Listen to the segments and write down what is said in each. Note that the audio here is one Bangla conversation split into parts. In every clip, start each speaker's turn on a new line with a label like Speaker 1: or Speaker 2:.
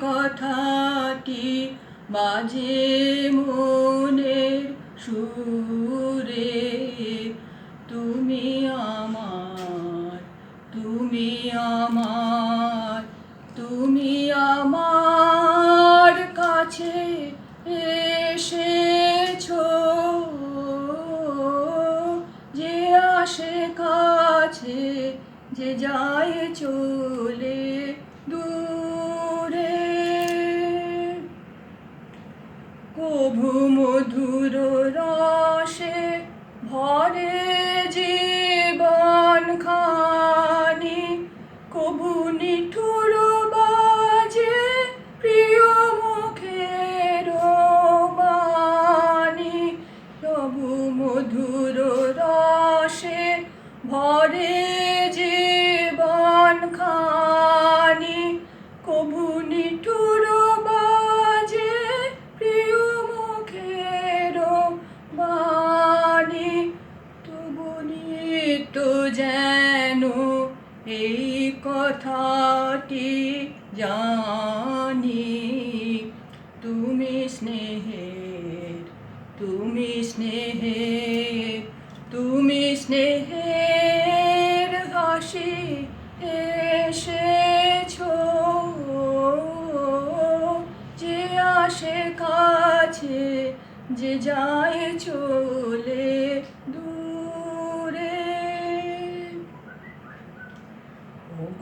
Speaker 1: কথাটি বাজে মনের সুরে। তুমি আমার, তুমি আমার, তুমি আমার কাছে এসেছো, যে আসে কাছে, যে যায় চলে দূরে। কভু মধুর রসে ভরে জীবন খানি, কভু নিঠুর বাজে প্রিয় মুখের বাণী। কভু মধুর রসে ভরে জীবন খানি, কভু নিঠুর বাজে প্রিয় মুখের বাণী। তবু নিত্য যেন এই কথাটি জানি, তুমি স্নেহের, তুমি স্নেহের, তুমি স্নেহের হাসি এসেছো, যে আসে কাছে, যে যায় চলে দূরে।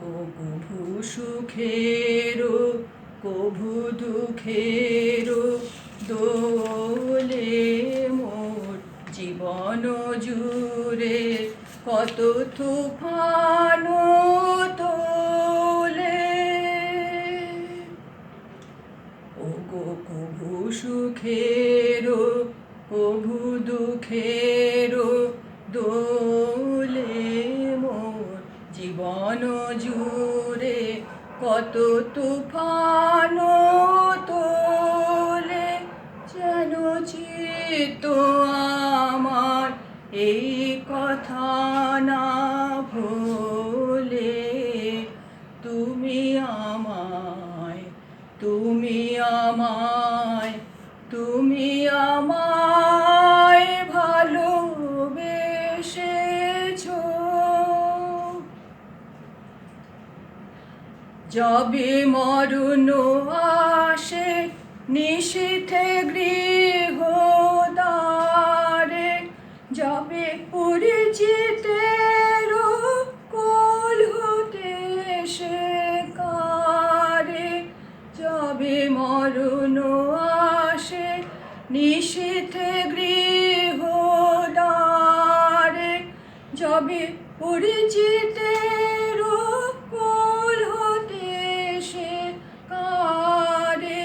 Speaker 1: কভু সুখেরও কভু দুঃখেরও দোলে মোর জীবন জুড়ে, কত তুফান তোলে। কভু সুখেরও কভু দুঃখেরও দোলে মোর জীবন জুড়ে, কত তুফান তোলে। যেন চিত্ত আমার এই কথা না ভোলে, তুমি আমায়, তুমি আমায়, তুমি আমায় ভালোবেসেছো। যবে মরণ আসে নিশীথে গৃহদ্বারে, যবে পরিচিতের কোল হতে সে কারে। যবে মরণ আসে নিশীথে গৃহদ্বারে, যবে পরিচিতের কোল হতে সে কারে।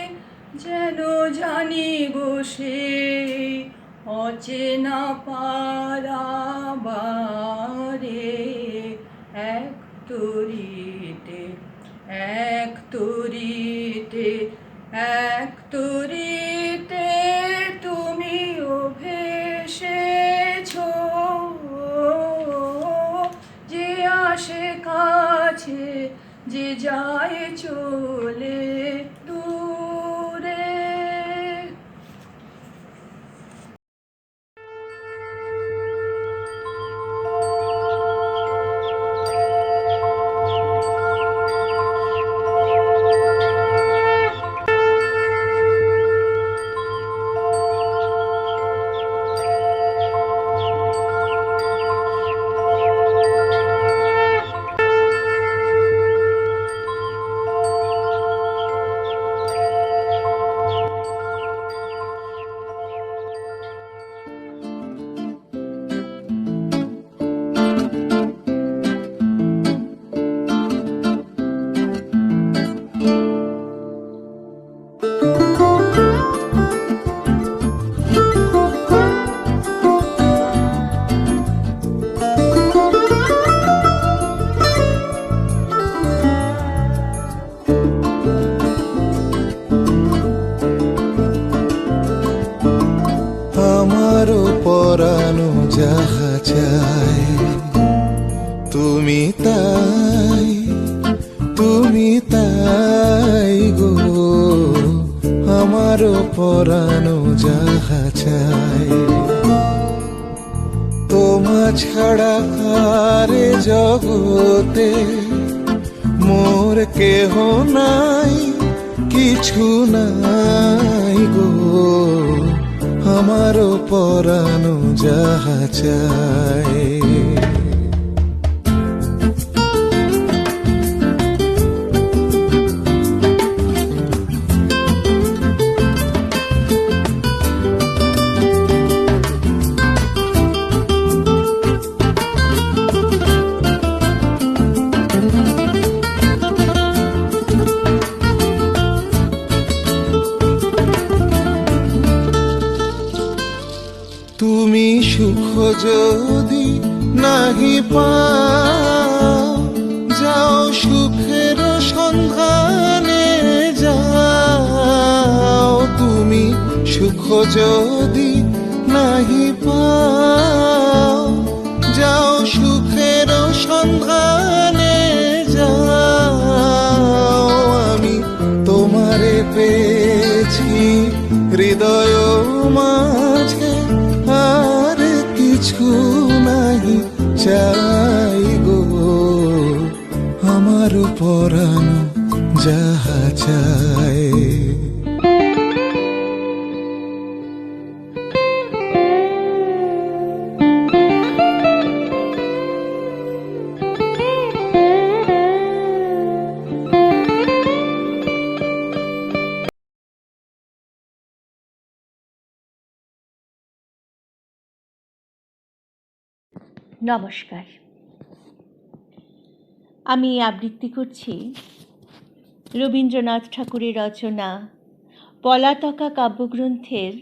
Speaker 1: যেন জানি গো সেই অচেনা পারাবারে, এক তরিতে, এক তরিতে, এক তরিতে তুমিও ভেসেছো, যে আসে কাছে, যে যায় চলে দূরে।
Speaker 2: পরানো যাহা চাই তুমি তাই গো। আমারও পরানো যাহা চায়। তোমা ছাড়া আর এ জগতে মোর কেহ নাই, কিছু নাই গো, আমারও পরানো যাহা চায়। তুমি সুখ যদি নাহি পাও, যাও সুখের সন্ধানে যাও। তুমি সুখ যদি নাহি পাও, যাও সুখের সন্ধানে যাও। আমি তোমারে পেয়েছি হৃদয় মাঝে, আর কিছু নাহি চাই গো, আমার পরানো যাহা চায়।
Speaker 3: নমস্কার, আমি আবৃত্তি করছি রবীন্দ্রনাথ ঠাকুরের রচনা পলাতকা কাব্যগ্রন্থের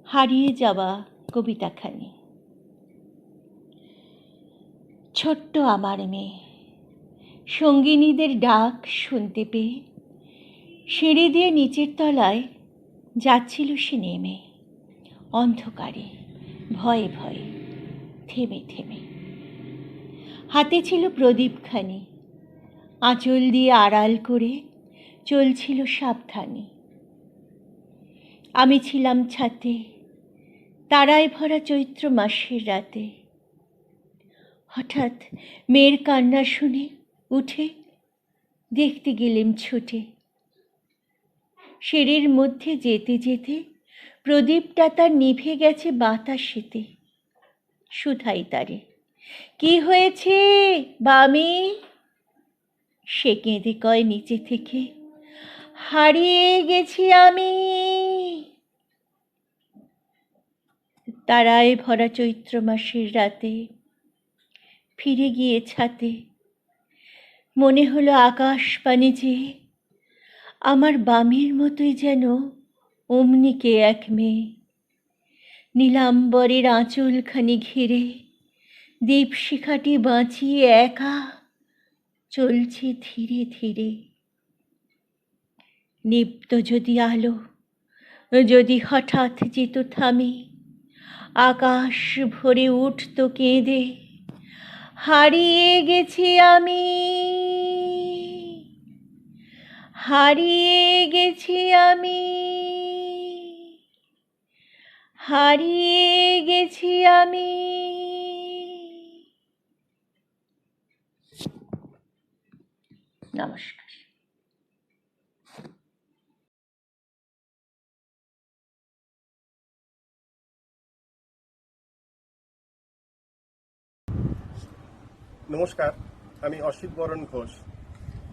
Speaker 3: হারিয়ে যাওয়া কবিতাখানি। ছোট্ট আমার মেয়ে সঙ্গিনীদের ডাক শুনতে পেয়ে সিঁড়ি দিয়ে নিচের তলায় যাচ্ছিল সে নেমে, অন্ধকারে ভয়ে ভয়ে থেমে থেমে। হাতে ছিল প্রদীপখানি, আঁচল দিয়ে আড়াল করে চলছিল সাবধানে। আমি ছিলাম ছাতে, তারায় ভরা চৈত্র মাসের রাতে। হঠাৎ মেয়ের কান্না শুনে উঠে দেখতে গেলেম ছুটে। সিঁড়ির মধ্যে যেতে যেতে প্রদীপটা তার নিভে গেছে বাতাসেতে। শুধাই তারে, কি হয়েছে বামি? সে কেঁদে কয় নিচে থেকে, হারিয়ে গেছি আমি। তারায় ভরা চৈত্র মাসের রাতে ফিরে গিয়ে ছাতে মনে হলো আকাশ পানে যে আমার বামির মতোই যেন অমনিকে এক মেয়ে। নীলাম্বরের আঁচলখানি ঘিরে দীপশিখাটি বাঁচিয়ে একা চলছে ধীরে ধীরে। নিব্ধ যদি আলো যদি হঠাৎ যেত থামে, আকাশ ভরে উঠত কেঁদে, হারিয়ে গেছি আমি, হারিয়ে গেছি আমি, হারিয়ে গেছি আমি। নমস্কার।
Speaker 4: নমস্কার, আমি অসিত বরণ ঘোষ।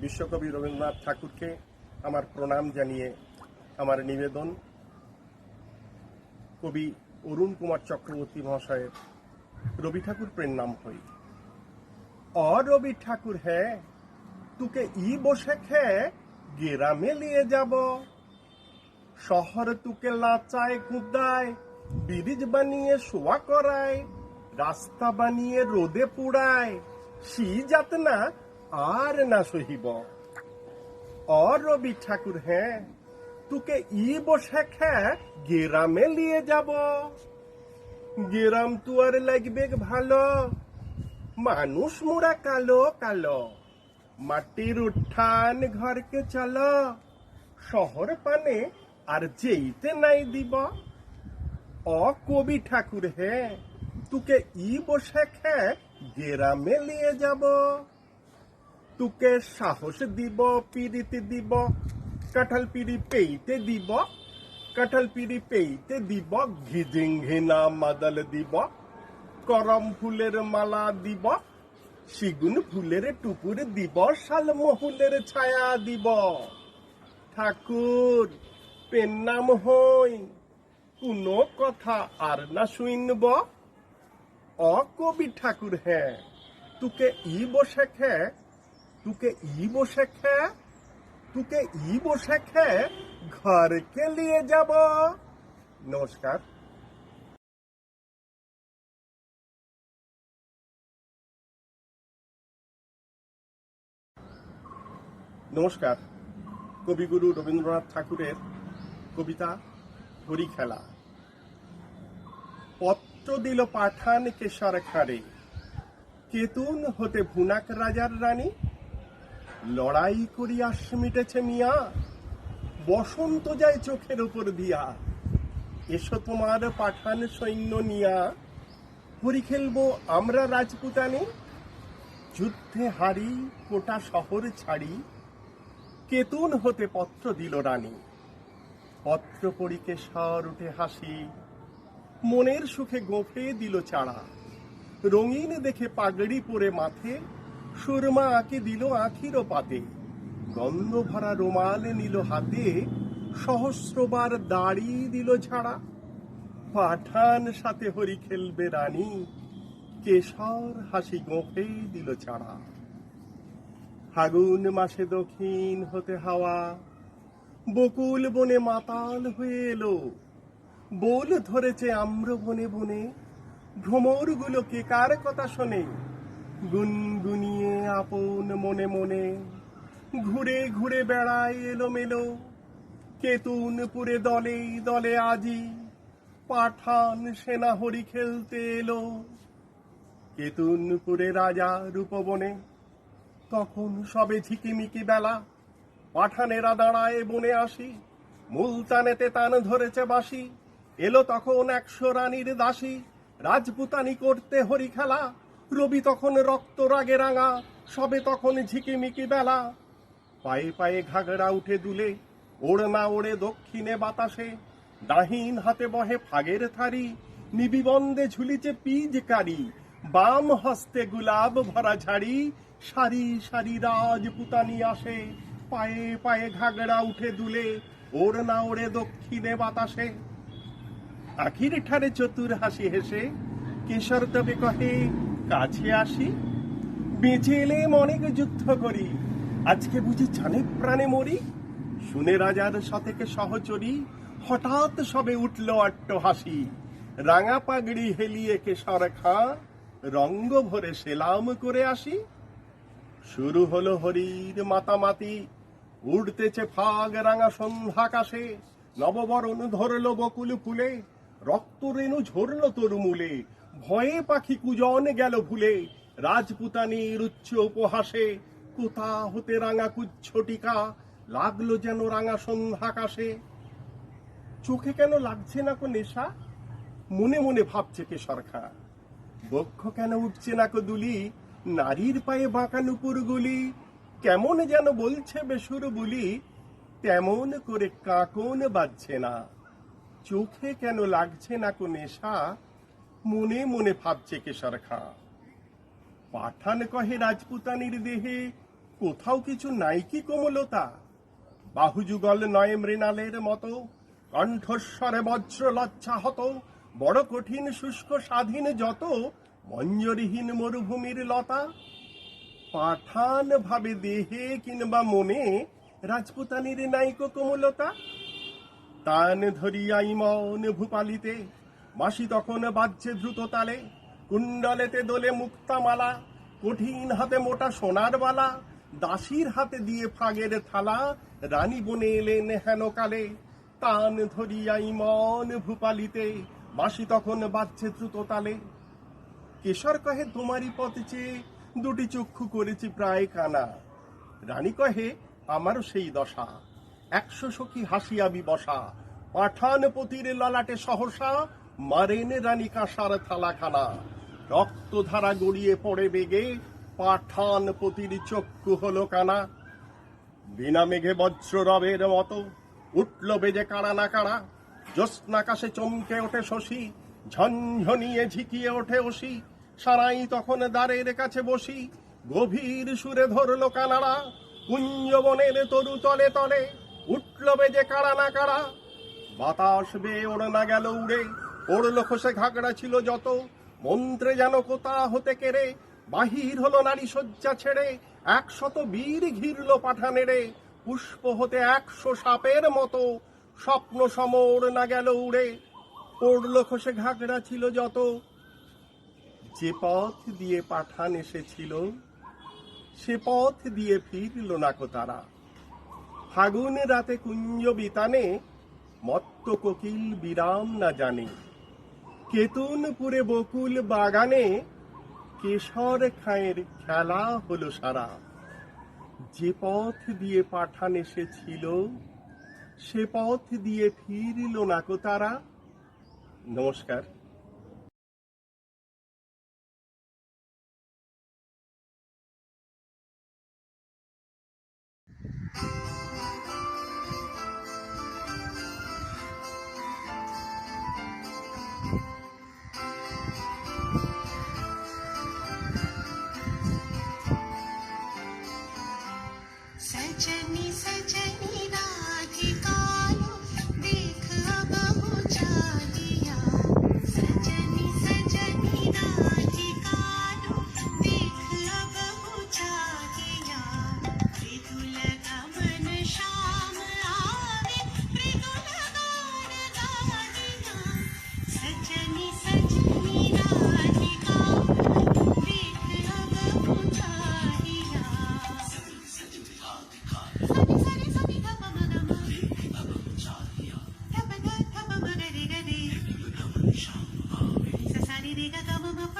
Speaker 4: বিশ্বকবি রবীন্দ্রনাথ ঠাকুরকে আমার প্রণাম জানিয়ে আমার নিবেদন কবি অরুণ কুমার চক্রবর্তী মহাশয়ের রবি ঠাকুর প্রেম নাম হই। রবি ঠাকুর হ্যাঁ, তোকে ই বসে খেয়ে গ্রামে নিয়ে যাব। শহর তোকে লাচায় কুদায়, ব্রিজ বানিয়ে শোয়া করায়, রাস্তা বানিয়ে রোদে পুড়ায়, সি যাত না আর না সহিব। রবি ঠাকুর হ্যাঁ, তোকে ই বসে খেয়ে গ্রামে নিয়ে যাব। গ্রাম তো আর লাগবে ভালো, মানুষ মোরা কালো কালো। মাটির উঠান ঘরকে চলো, শহর পানে আর যেইতে নাই দিব। অ কবি ঠাকুর হে, তোকে ই বসে খে গেরামে নিয়ে যাব। তোকে সাহস দিব, পিড়িতে দিব, কাঁঠাল পিড়ি পেইতে দিব, কাঁঠাল পিড়ি পেইতে দিব, ঘিজিং ঘিনা মাদল দিব, করম ফুলের মালা দিব, শিগুন ফুলের টুকুর দিব, শাল মহুলের ছায়া দিব। ঠাকুর পেন নাম হই, কোনো কথা আর না শুনব। অ কবি ঠাকুর হ্যাঁ, তোকে ই বসে খে, তোকে ই বসে খে, তোকে ই বসে খে ঘরকে নিয়ে যাব। নমস্কার। নমস্কার। কবিগুরু রবীন্দ্রনাথ ঠাকুরের কবিতা হরি খেলা। পত্র দিল পাঠান কেশর খাড়ে, কেতুন হতে ভুনাক রাজার রানী। লড়াই করি আস মিটেছে মিয়া, বসন্ত যায় চোখের উপর দিয়া। এসো তোমার পাঠান সৈন্য নিয়া, হরি খেলবো আমরা রাজপুতানি। যুদ্ধে হারি কোটা শহর ছাড়ি, কেতুন হতে পত্র দিল রানী। পত্র পড়ি কেশর উঠে হাসি, মনের সুখে গোফে দিল চাড়া। রঙিন দেখে পাগড়ি পরে মাথে, সুরমা আঁকে দিল আঁখিরও পাতে। গন্ধ ভরা রুমাল নিল হাতে, সহস্রবার দাড়ি দিল ঝাড়া। পাঠান সাথে হরি খেলবে রানী, কেশর হাসি গোফে দিল চাড়া। ফাগুন মাসে দক্ষিণ হতে হাওয়া, বকুল বনে মাতাল হয়ে এলো। বোল ধরেছে আম্র বনে বনে, ভ্রমর গুলো কে কার কথা শোনে। গুনগুনিয়ে আপন মনে মনে, ঘুরে ঘুরে বেড়ায় এলোমেলো। কেতুনপুরে দলে দলে আজি, পাঠান সেনা হরি খেলতে এলো। কেতুনপুরে রাজা রূপবনে, তখন সবে ঝিকিমিকি বেলা। পাঠানেরা দাঁড়ায় বনে আসি, মুলতানেতে তান ধরেছে বাসি। এলো তখন 100 রানীর দাসী, রাজপুতানি করতে হরি খেলা। রবি তখন রক্ত রাগে রাঙা, সবে তখন ঝিকিমিকি বেলা। পায়ে পায়ে ঘাগড়া উঠে দুলে, ওড়না ওড়ে দক্ষিণে বাতাসে। দাহিন হাতে বহে ফাগের থারি, নিবিবন্দে ঝুলিছে পিজকারি। বাম হস্তে গুলাব ভরা ঝাড়ি, সারি সারি রাজপুতানি আসে। পায়ে পায়ে ঘাগড়া উঠে দুলে, ওড়না ওড়ে দক্ষিণে বাতাসে। আখির ঠারে চতুর হাসি হেসে, কেশর তবে কহে কাছে আসি। বেঁচে এলে অনেক যুদ্ধ করি, আজকে বুঝি জানে প্রাণে মরি। শুনে রাজার শতেকে সহচরী, হঠাৎ সবে উঠল আট্ট হাসি। রাঙা পাগড়ি হেলিয়ে কেশর খাঁ, রঙ্গ ভরে সেলাম করে আসি। শুরু হলো হরির মাতামাতি, উড়তেছে ফাগ রাঙা সন্ধ্যাকাশে। নববরণ ধরল বকুল ফুলে, রক্ত রেণু ঝরল তরুমূলে। ভয়ে পাখি কুজন গেল ভুলে, রাজপুতানির উচ্চ উপহাসে। কোথা হতে রাঙা কুচ্ছটিকা, লাগলো যেন রাঙা সন্ধ্যাকাশে। চোখে কেন লাগছে না কো নেশা, মনে মনে ভাবছে কেশর খাঁ। বক্ষ কেন উঠছে না কো দুলি, নারীর পায়ে বাঁকা নুপুর গুলি। কেমন যেন বলছে বেসুর বুলি, তেমন করে কাকন বাজছে না। চোখে কেন লাগছে না কো নেশা, মনে মনে ভাবছে কেশর খাঁ। পাঠান কহে রাজপুতানির দেহে, কোথাও কিছু নাই কি কোমলতা। বাহুযুগল নয় মৃণালের মতো, কণ্ঠস্বরে বজ্র লজ্জা হত। বড় কঠিন শুষ্ক স্বাধীন যত, মঞ্জরিহীন মরুভূমির লতা। পাঠান ভাবে দেহে কিংবা মনে, রাজপুতানির নাইকো কোমলতা। তান ধরিয়াই মন ভূপালিতে, বাঁশি তখন বাজছে দ্রুত তালে। কুণ্ডলেতে দোলে মুক্তামালা, কঠিন হাতে মোটা সোনার বালা। দাসীর হাতে দিয়ে ফাগের থালা, রানী বনে এলেন হেন কালে। তান ধরিয়াই মন ভূপালিতে, বাঁশি তখন বাজছে দ্রুত তালে। কেশর কহে তোমারই পথ চেয়ে, দুটি চক্ষু করেছি প্রায় কানা। রানী কহে আমারও সেই দশা, 100 সখী হাসিয়া বিবসা, পাঠানপতির ললাটে সহসা মারেন রানী কাঁসার থালাখানা। রক্তধারা গড়িয়ে পড়ে বেগে, পাঠানপতির চক্ষু হলো কানা। বিনা মেঘে বজ্র রবের মতো উঠল বেজে কাড়া না কাড়া। জ্যোৎস্নাকাশে চমকে ওঠে শশী, ঝনঝনিয়ে ঝিকিয়ে ওঠে অসি। সারাই তখন দ্বারের কাছে বসি, গভীর সুরে ধরলো কানাড়া। কুঞ্জবনের তরু তলে তলে উঠল বেজে কাড়া না কাড়া। বাতাস বেয়ে ওড়না গেল উড়ে, পড়লো খসে ঘাগড়া ছিল যত। মন্ত্রে যেন কোথা হতে কেড়ে বাহির হলো নারী শয্যা ছেড়ে। 100 বীর ঘিরল পাঠানেরে, পুষ্প হতে 100 সাপের মতো। স্বপ্ন সমর না গেল উড়ে, পড়লো খসে ঘাগড়া ছিল যত। যে পথ দিয়ে পাঠান এসেছিল, সে পথ দিয়ে ফিরল না কো তারা। ফাগুন রাতে কুঞ্জ বিতানে, মত্ত কোকিল বিরাম না জানে। কেতুনপুরে বকুল বাগানে, কেশর খায়ের খেলা হলো সারা। যে পথ দিয়ে পাঠান এসেছিল, সে পথ দিয়ে ফিরল না কো তারা। নমস্কার।
Speaker 5: सजनी सजनी राधिकालो देख अब उजालिया। सजनी सजनी राधिकालो देख अब उजालिया। मृदुल गमन श्याम आवे, मृदुल गान गालिया। सजनी सजनी राधिकालो देख अब उजालिया। सनी सनी सनी ध प म ग म ध प ध प म ग रे ग रे स सा रे रे ग ग म म प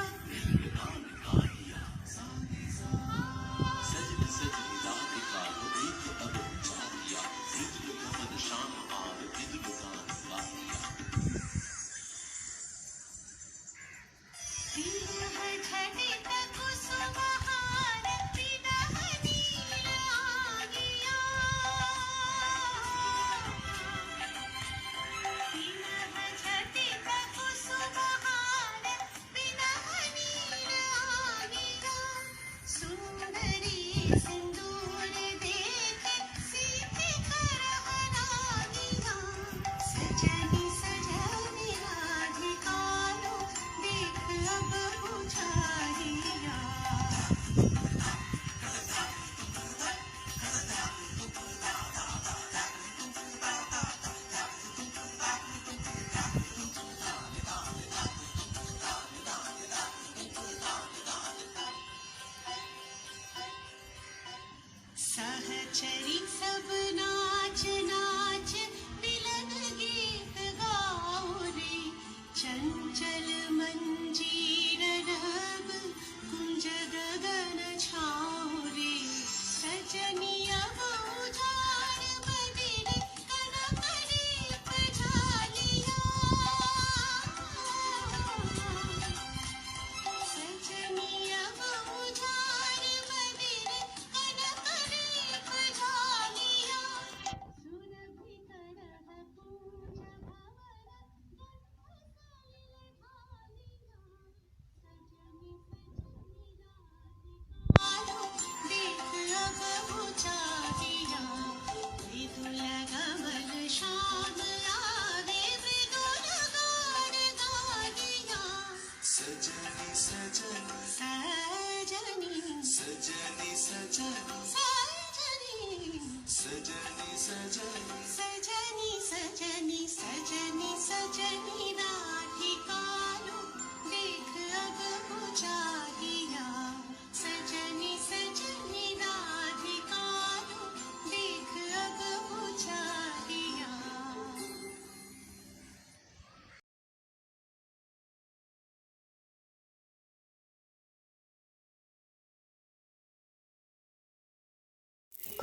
Speaker 5: विरह झटित कुसुमहार विरह नील आगिया। विरह झटित कुसुमहार विरह नील आगिया। सुंदरी सिंदूर देखे सीते करह लागिया। सजनी सजनी राधिकालो देख अब बुझारिया। सहचरी सब नाच नाच मिलन गीत गाओ रे। चंचल मंजीर रब कुंज गगन छाओ रे। सजनी अब उजाड़ बदिर कनक रीत झालिया। सजनी अब उजाड़ बदिर कनक रीत झालिया। सुरभि करह पूज भवन आलो देख अब बुझारिया। मृदुल गमन श्याम आवे, मृदुल गान गालिया। सजनी सजनी सजनी सजनी सजनी सजनी सजनी सजनी सजनी सजनी सजनी राधिकालो देख अब बुझारिया। सजनी सजनी राधिकालो देख अब बुझारिया।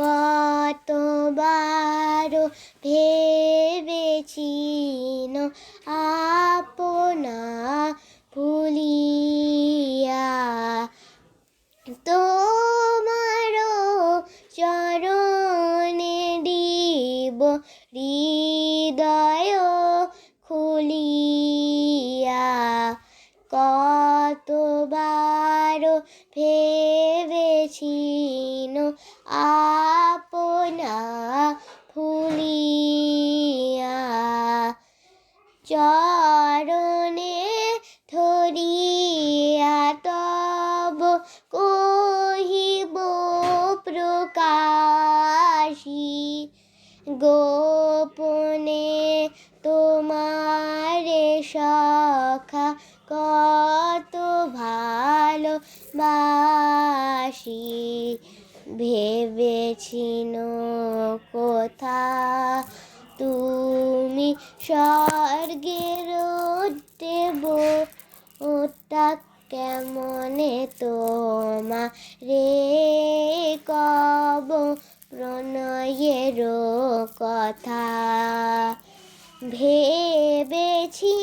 Speaker 6: কতবার ভেবেছি আপনা ভুলিয়া তোমার চরণে দিব হৃদয় খুলিয়া কতবার ভেবেছি আপনা ভুলিয়া চরণে ধরিয়া তব কহিব প্রকাশী গোপনে তোমারে সখা কত ভালোবাসি ভেবেছিন কোথা তুমি স্বর্গের দেব ওটা কেমনে তোমা রে কব প্রণয়ের কথা ভেবেছি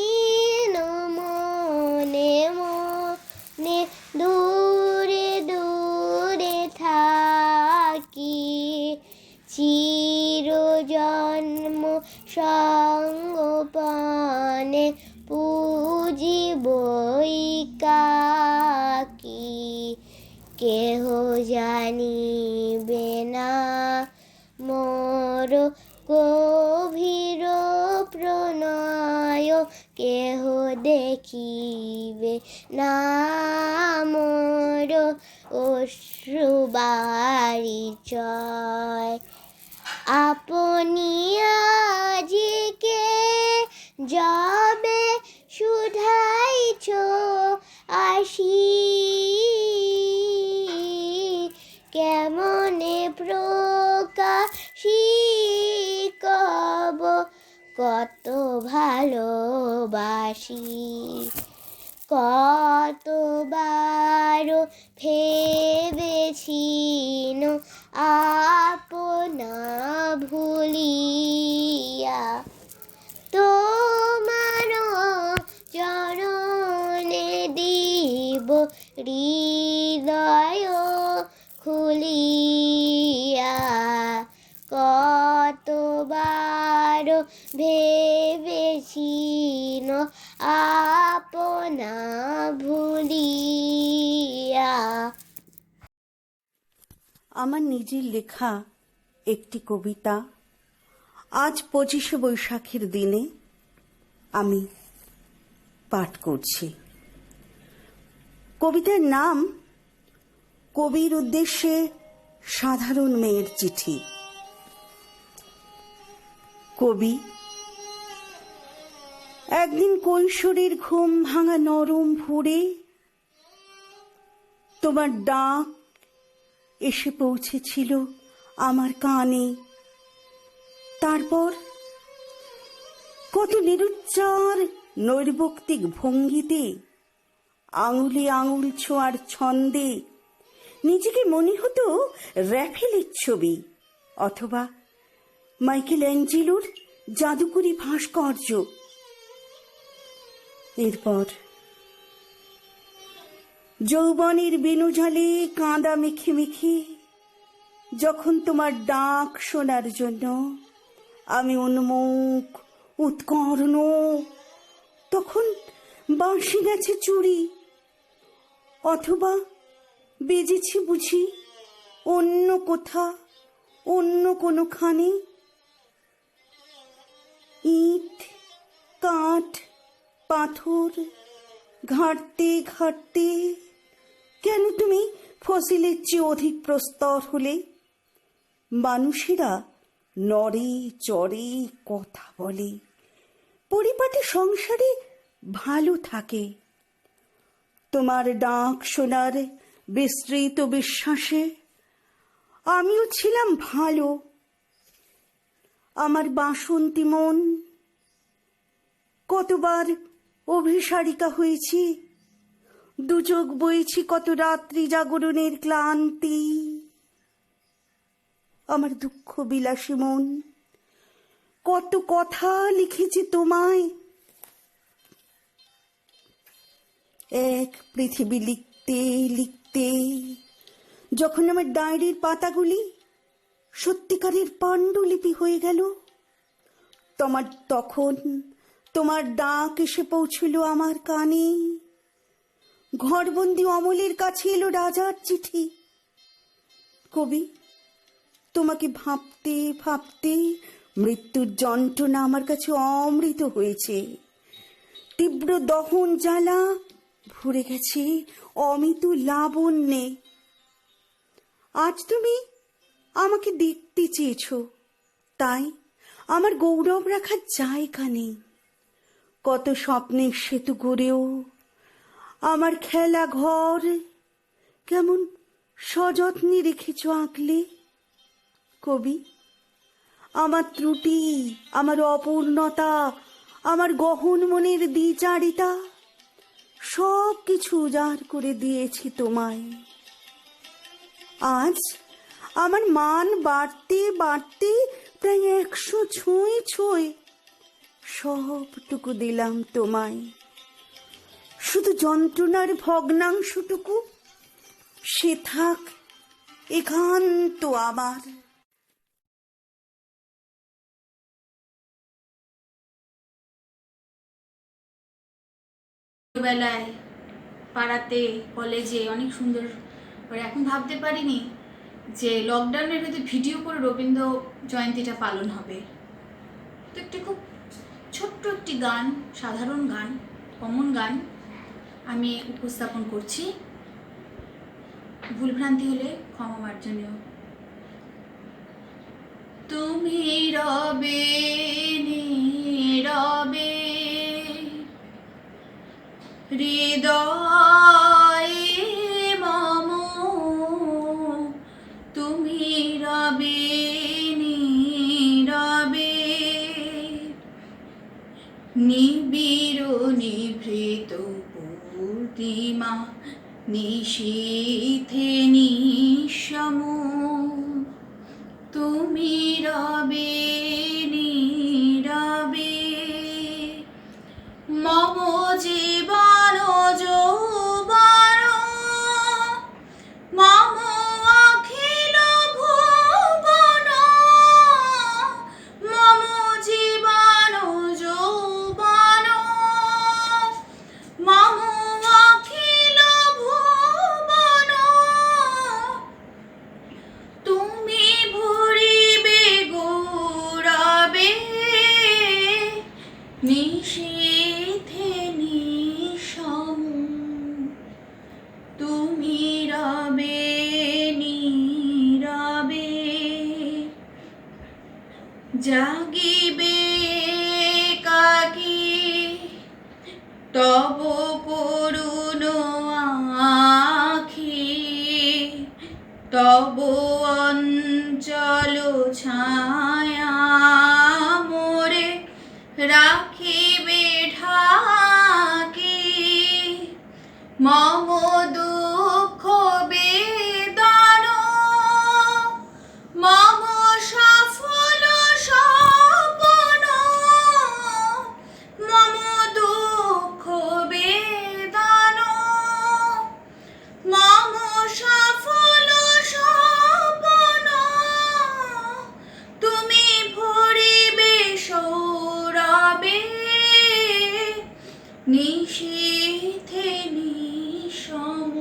Speaker 6: মনে মনে দূরে দূরে থাকি চিরজন্ম সঙ্গোপনে পুজিবই কাকি কেহ জানিবে না মোর গভীর প্রণয় কেহ দেখিবে না মোর অশ্রুবারিচয় আপনি আজিকে যাবে শুধাইছ আসি কেমনে প্রকাশী কব কত ভালোবাসি কতবার ভেবেছি আপনা ভুলিয়া তোমার চরণে দিব হৃদয় খুলিয়া কতবার ভেবেছি আপনা ভুলিয়া।
Speaker 7: আমার নিজের লেখা একটি কবিতা আজ 25শে বৈশাখের দিনে আমি পাঠ করছি। কবিতার নাম কবির উদ্দেশ্যে সাধারণ মেয়ের চিঠি। কবি একদিন কৈশোরের ঘুম ভাঙা নরম ভোরে তোমার ডাক এসে পৌঁছেছিল আমার কানে। তারপর কত নিরুচ্চার নৈর্বক্তিক ভঙ্গিতে আঙুলে আঙুল ছোঁয়ার ছন্দে নিজেকে মনে হতো র্যাফেলের ছবি অথবা মাইকেল অ্যাঞ্জেলোর জাদুকরী ভাস্কর্য। এরপর যৌবনের বেণুজালে কাঁদা মেখে মেখে যখন তোমার ডাক শোনার জন্য আমি উন্মুখ উৎকর্ণ, তখন বাঁশি গেছে চুরি অথবা বেজেছি বুঝি অন্য কোথা অন্য কোনোখানে। ইট কাঠ পাথর ঘাঁটতে ঘাঁটতে কেন তুমি ফসিলের চেয়ে অধিক প্রস্তর হলে? মানুষেরা নড়ে চড়ে কথা বলে, পরিপাটি সংসারে ভালো থাকে। তোমার ডাক শোনার বিস্তৃত বিশ্বাসে আমিও ছিলাম ভালো। আমার বাসন্তী মন কতবার অভিসারিকা হয়েছি, দুচোখ বইছি কত রাত্রি জাগরণের ক্লান্তি। আমার দুঃখ বিলাসী মন, কত কথা লিখেছি তোমায়। এক পৃথিবী লিখতে লিখতে যখন আমার ডায়েরির পাতাগুলি সত্যিকারের পাণ্ডুলিপি হয়ে গেল, তখন তোমার ডাক এসে পৌঁছল আমার কানে। ঘরবন্দি অমলের কাছে এলো রাজার চিঠি। কবি, তোমাকে ভাবতে ভাবতে মৃত্যুর যন্ত্রণা আমার কাছে অমৃত হয়েছে। তীব্র দহন জ্বালা ভরে গেছে অমিত লাবণ্যে। আজ তুমি আমাকে দেখতে চেয়েছ, তাই আমার গৌরব রাখার জায়গা নেই। কত স্বপ্নের সেতু গড়েও আমার খেলা ঘর কেমন সযত্নে রেখেছ আঁকলে। কবি, আমার ত্রুটি, আমার অপূর্ণতা, আমার গহন মনের দ্বিচারিতা সব কিছু উজাড় করে দিয়েছি তোমায়। আজ আমার মান বাড়তে বাড়তে প্রায় 100 ছুঁই সবটুকু দিলাম তোমায়। শুধু যন্ত্রণার ভগ্নাংশটুকু সে থাক একান্ত আমার।
Speaker 8: ছোটবেলায় পাড়াতে কলেজে অনেক সুন্দর করে, এখন ভাবতে পারিনি যে লকডাউনের ভেতরে ভিডিও করে রবীন্দ্র জয়ন্তীটা পালন হবে। তো একটি খুব ছোট্ট একটি গান, সাধারণ গান, কমন গান আমি উপস্থাপন করছি। ভুলভ্রান্তি হলে ক্ষমা মার্জনীয়। তুমি রবে নীরবে হৃদয়ে মম, তুমি রবে নীরবে নিবিড় নিভৃত পূর্ণিমা নিশীথে নিঃসম, তুমি রবে নীরবে মম জীবন যৌবন মম অখিল ভুবন, মম জীবন যৌবন মম অখিল ভুবন, তুমি ভরিবে গৌরবে নিশীথে নিঃসম, তুমি রবে নীরবে জাগিবে কাকি তব করুণ আখি, তব অঞ্চল ছায়া মোরে রাখিবে ঢাকি, মম দুঃখ বেদন মম সফল স্বপন, মম দুঃখ বেদন মম সফল স্বপন, তুমি ভরিবে সৌরবে নিশীথে নিঃসম,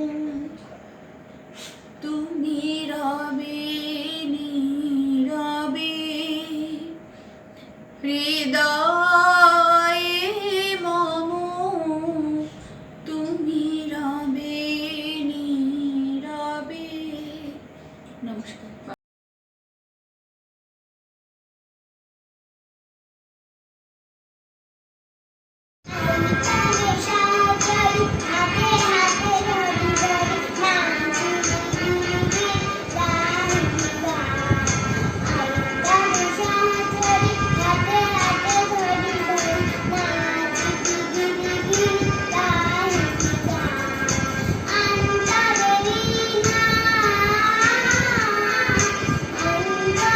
Speaker 8: তুমি রবে নীরবে হৃদয়ে মম, তুমি রবে নীরবে। নমস্কার।
Speaker 6: I'm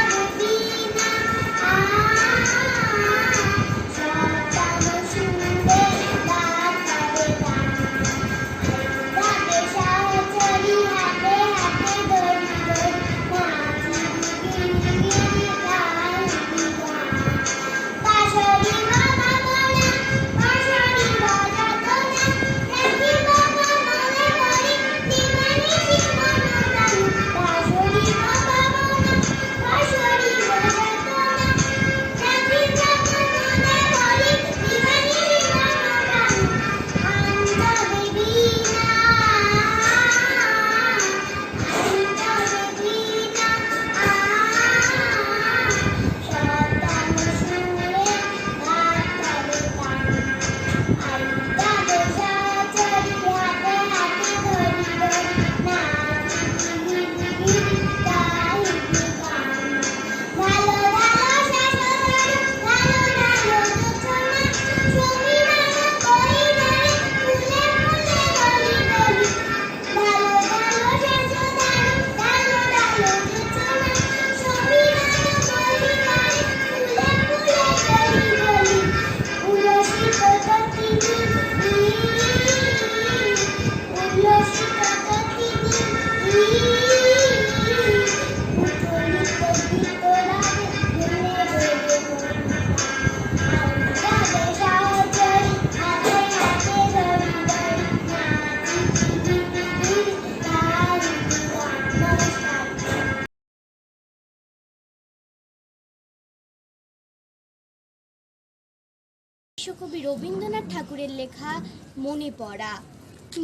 Speaker 6: বিশ্বকবি রবীন্দ্রনাথ ঠাকুরের লেখা মনে পড়া।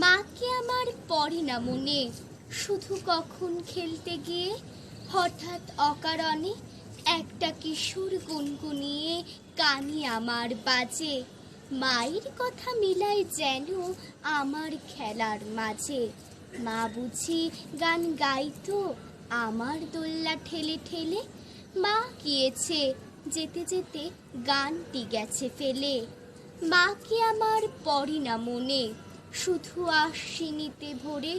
Speaker 6: মাকে আমার পড়ে না মনে, শুধু কখন খেলতে গিয়ে হঠাৎ অকারণে একটা কিশোর গুনগুনিয়ে কানে আমার বাজে। মায়ের কথা মিলাই যেন আমার খেলার মাঝে। মা বুঝি গান গাইতো আমার দোল্লা ঠেলে ঠেলে। মা গিয়েছে, যেতে যেতে গানটি গেছে ফেলে। মাকে আমার পড়ে না মনে, শুধু আশ্বিনীতে ভোরে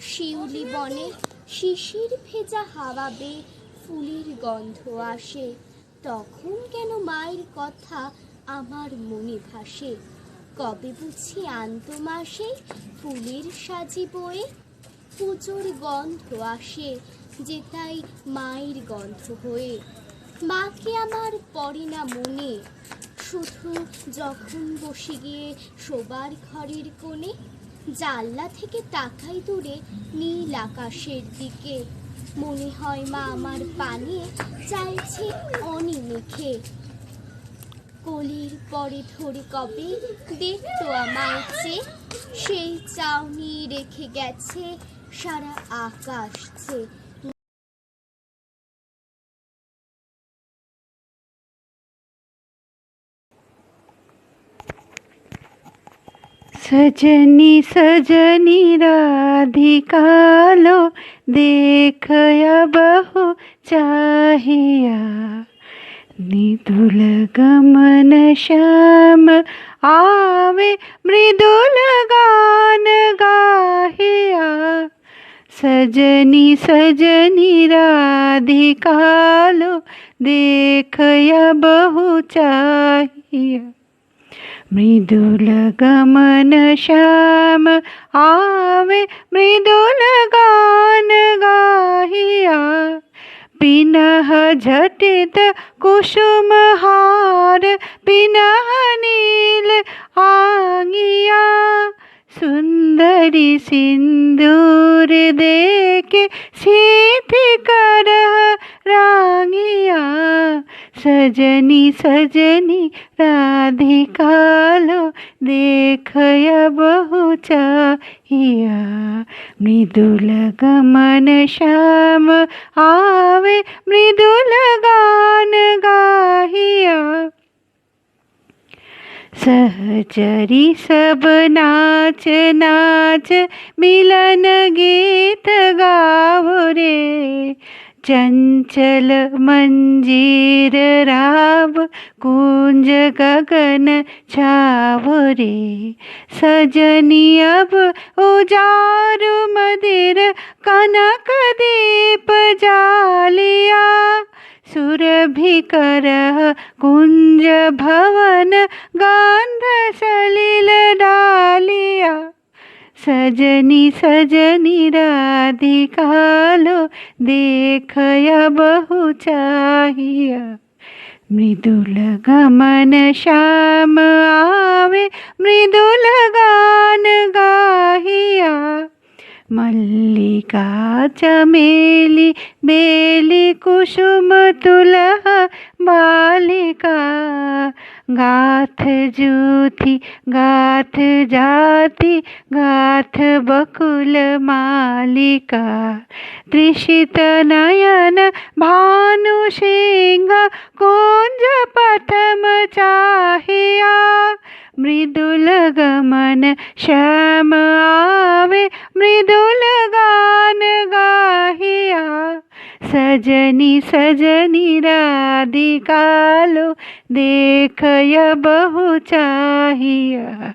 Speaker 6: শিউলি বনে শিশির ভেজা হাওয়া বেয়ে ফুলের গন্ধ আসে। তখন কেন মায়ের কথা আমার মনে ভাসে। কবে বুঝি আনতো মাসে ফুলের সাজি বয়ে, পুজোর গন্ধ আসে যে তাই মায়ের গন্ধ হয়ে। মাকে আমার পড়ে না মনে, শুধু যখন বসে গিয়ে শোবার ঘরের কোণে জানলা থেকে তাকাই দূরে নীল আকাশের দিকে। মনে হয় মা আমার পানে চাইছে অনিমেষে। কলির পরে ধরে কবে দেখতো আমায় চেয়ে, সেই চাউনি রেখে গেছে সারা আকাশ চেয়ে।
Speaker 3: सजनी सजनी राधिकालो देखया बहु चाहिया, मृदुल गमन श्याम आवे मृदुल गान गाहिया। सजनी सजनी राधिकालो देखया बहु चाहिया, मृदुल गमन श्याम आवे मृदुल गान गाहिया। पिनह झटित कुसुम हार पिनह नील आंगिया, सुंदरी सिंदूर देके सीधी करह रांगिया। सजनी सजनी राधिकालो देखया बहु चाहिया, मृदुल गमन श्याम आवे मृदुल गान गाहिया। सहचरी सब नाच नाच मिलन गीत गावो रे, चंचल मंजीर राव कुंज गगन छावो रे। सजनी अब उजारु मदिर कनक दीप जालिया, सुरभि करह कुंज भवन गंध सलिल डालिया। सजनी सजनी राधिकालो देखया बहु चाहिया, मृदुल गमन श्याम आवे मृदुल गान गाहिया। मल्लिका चमेली बेली कुसुम तुलह बालिका, गाथ जूथी गाथ जाति गाथ बकुल मालिका। तृषित नयन भानु सिंह कुंज पथम चाहिया, मृदुल गमन श्याम आवे मृदुल गान गाहिया। सजनी सजनी राधिकालो देखया बहु चाहिया,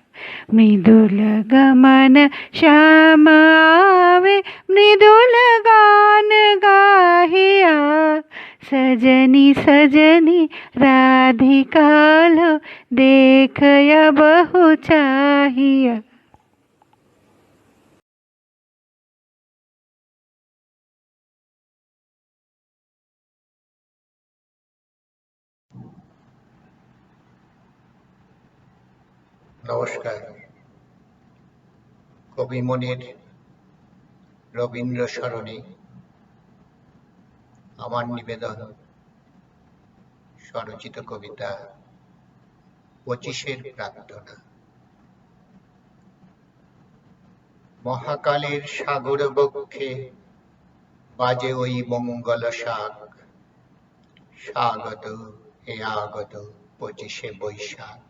Speaker 3: मृदुल गमन श्याम आवे मृदुल गान गाहिया। सजनी सजनी राधिकालो देखया बहु चाहिया।
Speaker 9: নমস্কার। কবি মনির রবীন্দ্র স্মরণে আমার নিবেদন স্বরচিত কবিতা পঁচিশের প্রার্থনা। মহাকালের সাগর বক্ষে বাজে ওই মঙ্গল শাক, স্বাগত হে আগত পঁচিশে বৈশাখ।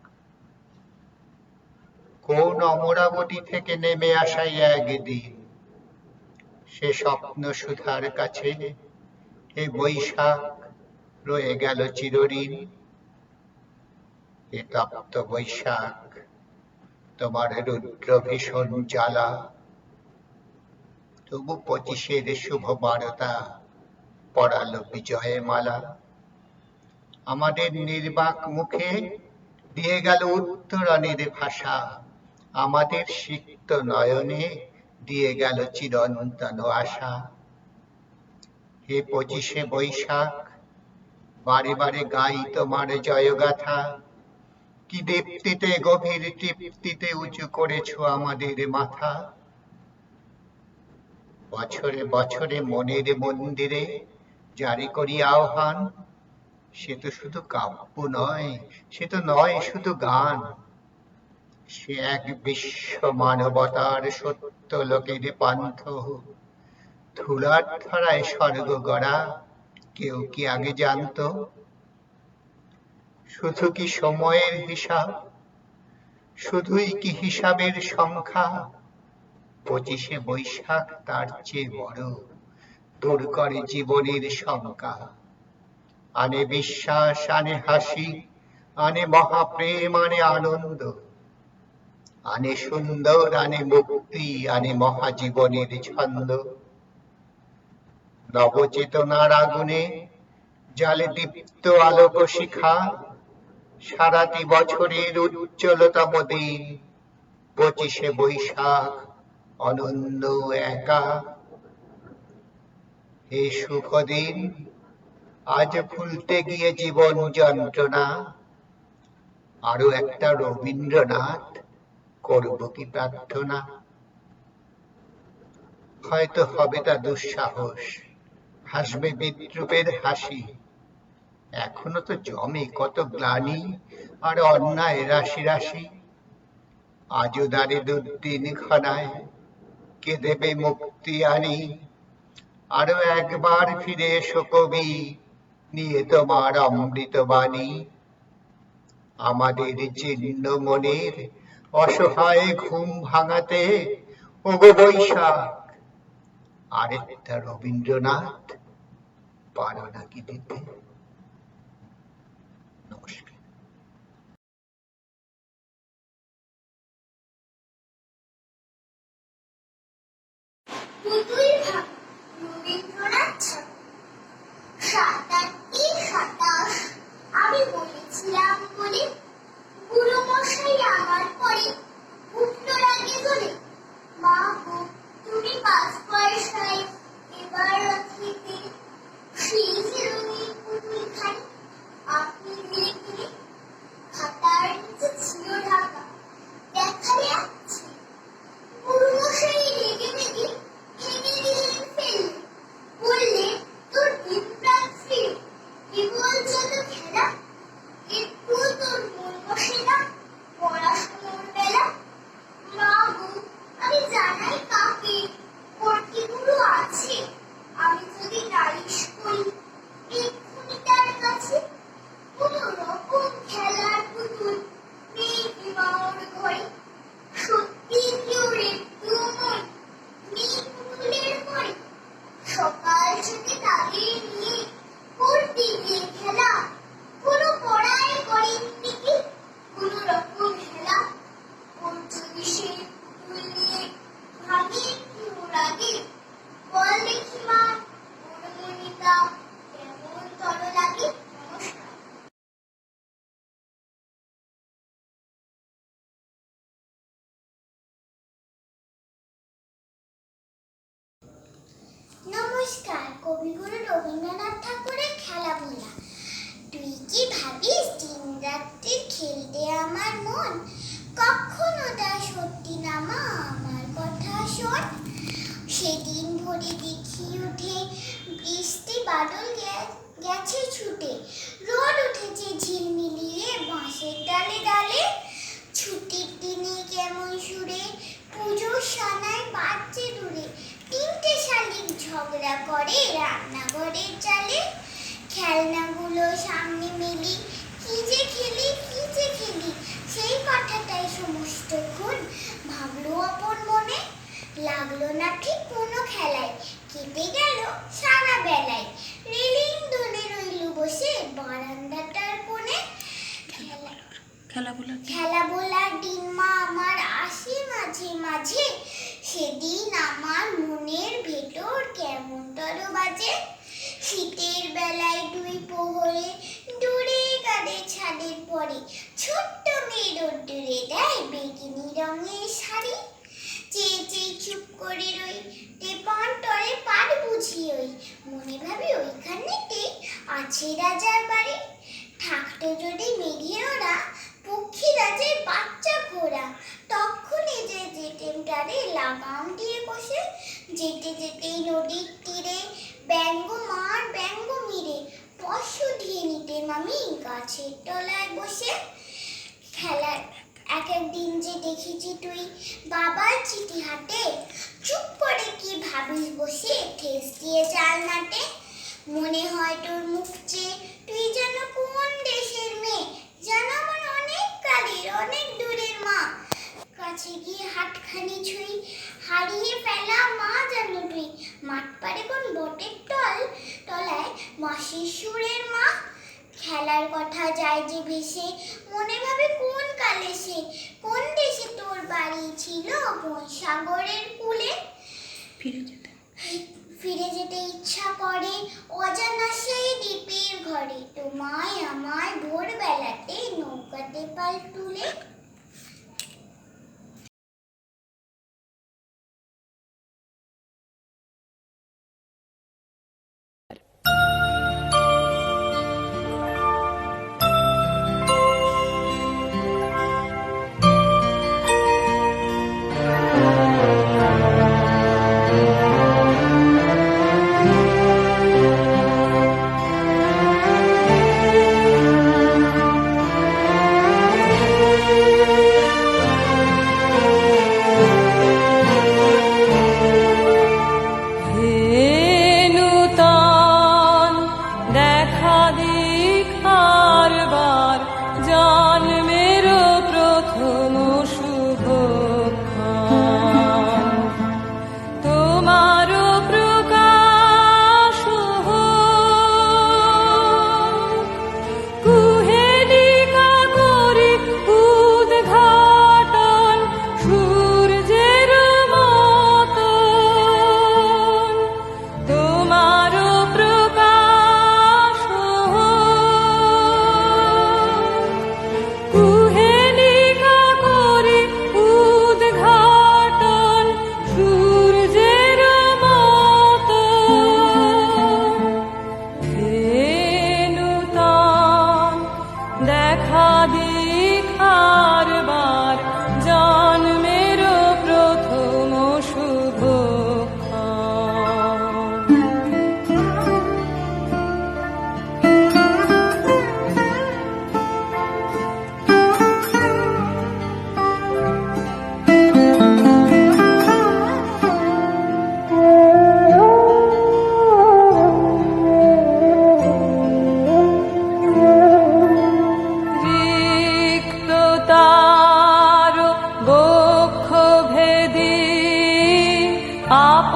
Speaker 9: কোন অমরাবতী থেকে নেমে আসাই একদিন, সে স্বপ্ন সুধার কাছে এ বৈশাখ রয়ে গেল চিরঋণ। এ তপ্ত বৈশাখ তোমার রুদ্র ভীষণ জ্বালা, তবু পঁচিশের শুভ বারতা পড়ালো বিজয় মালা। আমাদের নির্বাক মুখে দিয়ে গেল উত্তরণের ভাষা, আমাদের সিক্ত নয়নে দিয়ে গেল চিরন্তন আশা। হে পঁচিশে বৈশাখ, বারে বারে গাই তোমার জয়গাথা, কি দীপ্তিতে গভীর তৃপ্তিতে উঁচু করেছো আমাদের মাথা। বছরে বছরে মনের মন্দিরে জারি করি আহ্বান, সে তো শুধু কাব্য নয়, সে তো নয় শুধু গান, সে এক বিশ্ব মানবতার সত্য লোকের পান্থ। ধুলার ধরায় স্বর্গ গড়া কেউ কি আগে জানতো? শুধু কি সময়ের হিসাব, শুধুই কি হিসাবের সংখ্যা? পঁচিশে বৈশাখ তার চেয়ে বড়, দূর করে জীবনের শঙ্কা। আনে বিশ্বাস, আনে হাসি, আনে মহাপ্রেম, আনে আনন্দ, আনে সুন্দর, আনে মুক্তি, আনে মহাজীবনের ছন্দ। নবচেতনার আগুনে জালে দীপ্ত আলোক শিখা, সারাটি বছরের উজ্জ্বলতম দিন পঁচিশে বৈশাখ অনন্য একা। এই শুভ দিন আজ ভুলতে গিয়ে জীবন যন্ত্রণা, আরো একটা রবীন্দ্রনাথ করব কি প্রার্থনা। হয়তো হবে তা দুঃসাহস, হাসবে বিদ্রুপের হাসি, এখনো তো জমে কত গ্লানি আর অন্যায় রাশি রাশি। আজও দাঁড়ে দুর্দিন ঘনায়, কে দেবে মুক্তি আনি। আরো একবার ফিরে এসো কবি, নিয়ে তোমার অমৃত বাণী। আমাদের জীর্ণ মনের অসহায় ঘুম ভাঙাতে ওগো বৈশাখ আরেকটা রবীন্দ্রনাথ পারো নাকি দিতে? নমস্কার।
Speaker 6: পুতুল ভাঙা রবীন্দ্রনাথ ঠাকুর। 27 আমি বলেছিলাম বলে বুড়ো মশাই আমার পরে উঠল রাগে জ্বলে। মা গো তুমি 5 পয়সায় এবার থেকে সেই যে রঙিন পুতুল খাই আপনি ধীরে ধীরে খাতার নিচে ছিল ঢাকা দেখালে আছে। বুড়ো মশাই রেগে মেগে ভেঙে দিলেন ফেললে, বললে তোর দিনরাত ফিরে কেবল যত খেলা, একটু তোর মন বসে না পড়াশোনার বেলা। মা গো আমি জানাই কাকে পড়তে বুড়ো আছে, আমি যদি নালিশ করি এক্ষুনি তার কাছে। কোন রকম খেলার পুতুল নেই বিমার ঘরে, সত্যি কেউ একটু মন নেই পুতুলের ঘরে। সকাল থেকে তাদের নিয়ে করতে গিয়ে খেলা, কোনো পড়ায় করেননি কি কোন রকম খেলা। ওর যদি সেই পুতুল নিয়ে ভাঙে কি ওর আগে, বল দেখি মা ওর মনিতা কেমন তর লাগে। নমস্কার। নমস্কার। কবিগুরু রবীন্দ্রনাথ ঠাকুরের খেলাধুলা। তুই কি ভাবিস দিন রাত্রি খেলতে আমার মন, কখনো তা সত্যি না মা আমার কথা শোন। সেদিন ভোরে দেখি উঠে বৃষ্টি বাদল গেছে ছুটে, রোদ উঠেছে ঝিলমিলিয়ে বাঁশের ডালে ডালে। খেলা বলার দিন মা আমার আসে মাঝে মাঝে, সেদিন আমার মনের ভেতর কেমন তর বাজে। শীতের বেলায় দুই প্রহরে দূরে কাঁধে ছাদের পরে, ছোট্ট মেয়ে রোদ্দুরে দেয় বেগিনি রঙের শাড়ি। চেয়ে চেয়ে চুপ করে রই, টেপান তরে পার বুঝি ওই, মনে ভাবি ওইখানেতে আছে রাজার বাড়ি। থাকতো যদি মেঘে ওরা পক্ষী রাজের বাচ্চা ঘোড়া, তখনই যে যেতেম তারে লাগাম দিয়ে বসে। যেতে যেতেই নদীর তীরে ব্যঙ্গ মার ব্যঙ্গ মিরে, পশু দিয়ে নিতেম আমি গাছের তলায় বসে। খেলার এক একদিন যে দেখেছি তুই বাবার চিঠি হাতে, চুপ করে কি ভাবিস বসে ঠেস দিয়ে জানলাতে। মনে হয় তোর মুখ চেয়ে তুই যেন কোন দেশের মেয়ে, যেন আমার অনেক কালের অনেক দূরের মা। কাছে গিয়ে হাতখানি ছুঁই, হারিয়ে ফেলা মা যেন তুই। মাঠ পারে কোন বটের তলায় মাসির সুরের মা। খেলার কথা যায় যে ভেসে, মনে ভাবে কোন কালে সে, কোন দেশে তোর বাড়ি ছিল কোন সাগরের কূলে। ফিরে যেতে ইচ্ছা করে অজানা সেই দ্বীপের ঘরে, তোমায় আমায় ভোরবেলাতে নৌকাতে পাল তুলে।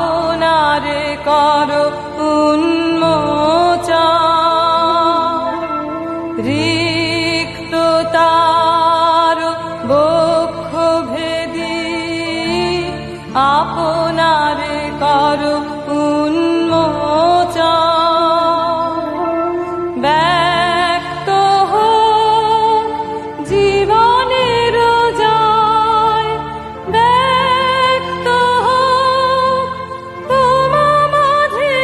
Speaker 10: আপনারে কর উন্মোচন, রিক্ত তার বক্ষ ভেদি আপনারে কর উন্মোচন। ব্যক্ত হোক জীবনের জয়, ব্যক্ত হোক তোমা মাঝে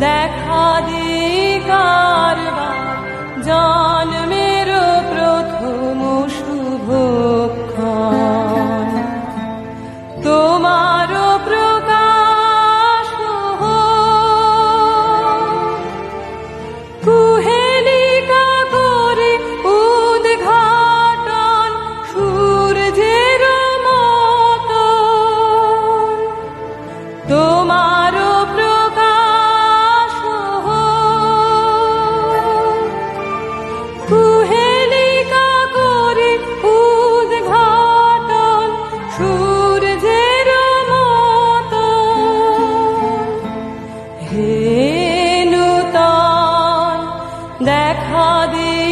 Speaker 10: দেখা দিই কারবার জন্মের প্রথম শুভক্ষণ তোমার প্রকাশ হোক। কুহেলিকা করে উদ্ঘাটন সূর্যের মতন তোমার প্রকাশ হোক। কুহেলিকা করে উদ্ঘাটন সূর্যের মতন হে নূতন দেখা দে